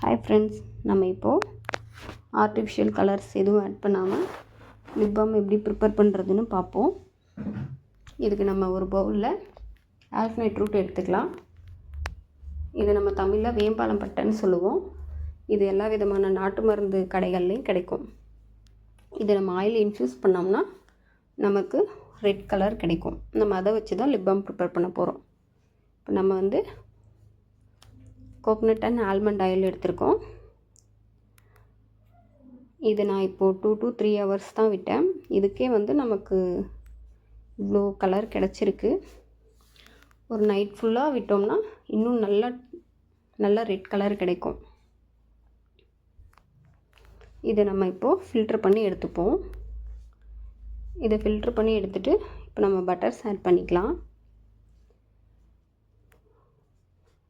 Hi friends, நம்ம இப்போது artificial colours எதுவும் ஆட் பண்ணாமல் லிப் பாம் எப்படி ப்ரிப்பேர் பண்ணுறதுன்னு பார்ப்போம். இதுக்கு நம்ம ஒரு பவுலில் ஆல்ஃபனைட் ரூட் எடுத்துக்கலாம். இது நம்ம தமிழில் வேம்பாலம் பட்டைன்னு சொல்லுவோம். இது எல்லா விதமான நாட்டு மருந்து கடைகள்லேயும் கிடைக்கும். இதை நம்ம ஆயில் இன்ஃப்யூஸ் பண்ணோம்னா நமக்கு ரெட் கலர் கிடைக்கும். நம்ம அதை வச்சு தான் லிப் பாம் ப்ரிப்பேர் பண்ண போகிறோம். இப்போ நம்ம கோகனட் அண்ட் ஆல்மண்ட் ஆயில் எடுத்திருக்கோம். இது நான் இப்போது 2 to 3 hours தான் விட்டேன். இதுக்கே நமக்கு இவ்வளோ கலர் கிடச்சிருக்கு. ஒரு நைட் ஃபுல்லாக விட்டோம்னா இன்னும் நல்லா ரெட் கலர் கிடைக்கும். இதை நம்ம இப்போது ஃபில்ட்ரு பண்ணி எடுத்துப்போம். இதை ஃபில்ட்ரு பண்ணி எடுத்துகிட்டு இப்போ நம்ம பட்டர்ஸ் ஆட் பண்ணிக்கலாம்.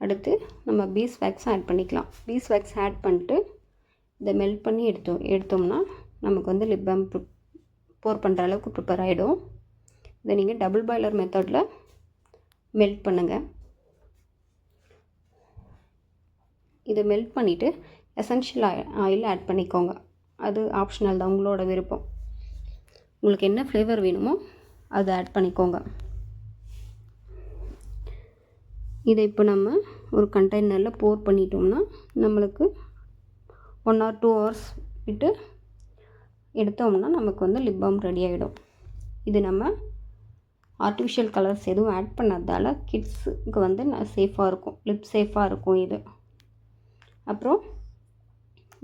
அடுத்து நம்ம பீஸ்வேக்ஸ் ஆட் பண்ணிக்கலாம். பீஸ்வேக்ஸ் ஆட் பண்ணிட்டு இதை மெல்ட் பண்ணி எடுத்தோம்னா நமக்கு லிப் பாம் போர் பண்ணுற அளவுக்கு ப்ரிப்பேர் ஆகிடும். இதை நீங்கள் டபுள் பாய்லர் மெத்தடில் மெல்ட் பண்ணுங்கள். இதை மெல்ட் பண்ணிவிட்டு எசென்ஷியல் ஆயில் ஆட் பண்ணிக்கோங்க. அது ஆப்ஷனல் தான், உங்களோட விருப்பம். உங்களுக்கு என்ன ஃப்ளேவர் வேணுமோ அதை ஆட் பண்ணிக்கோங்க. இதை இப்போ நம்ம ஒரு கண்டெய்னரில் போர் பண்ணிட்டோம்னா நம்மளுக்கு 1 or 2 hours விட்டு எடுத்தோம்னா நமக்கு லிப் பாம் ரெடி ஆகிடும். இது நம்ம ஆர்டிஃபிஷியல் கலர்ஸ் எதுவும் ஆட் பண்ணதால் கிட்ஸுக்கு சேஃபாக இருக்கும், லிப் சேஃபாக இருக்கும் இது. அப்புறம்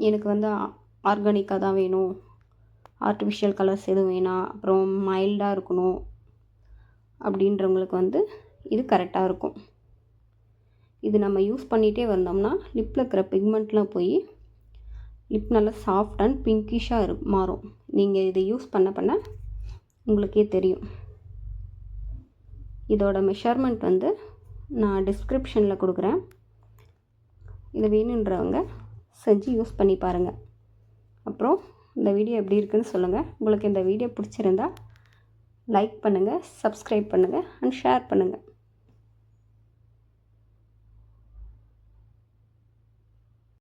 எனக்கு ஆர்கானிக்காக தான் வேணும், ஆர்டிஃபிஷியல் கலர்ஸ் எதுவும் வேணாம், அப்புறம் மைல்டாக இருக்கணும் அப்படின்றவங்களுக்கு இது கரெக்டாக இருக்கும். இது நம்ம யூஸ் பண்ணிகிட்டே வந்தோம்னா லிப்பில் இருக்கிற பிக்மெண்ட்லாம் போய் லிப் நல்லா சாஃப்ட் அண்ட் பிங்கிஷாக மாறும். நீங்கள் இதை யூஸ் பண்ண உங்களுக்கே தெரியும். இதோட மெஷர்மெண்ட் நான் டிஸ்கிரிப்ஷனில் கொடுக்குறேன். இதை வேணுன்றவங்க செஞ்சு யூஸ் பண்ணி பாருங்கள். அப்புறம் இந்த வீடியோ எப்படி இருக்குன்னு சொல்லுங்கள். உங்களுக்கு இந்த வீடியோ பிடிச்சிருந்தா லைக் பண்ணுங்கள், சப்ஸ்கிரைப் பண்ணுங்கள் அண்ட் ஷேர் பண்ணுங்கள்.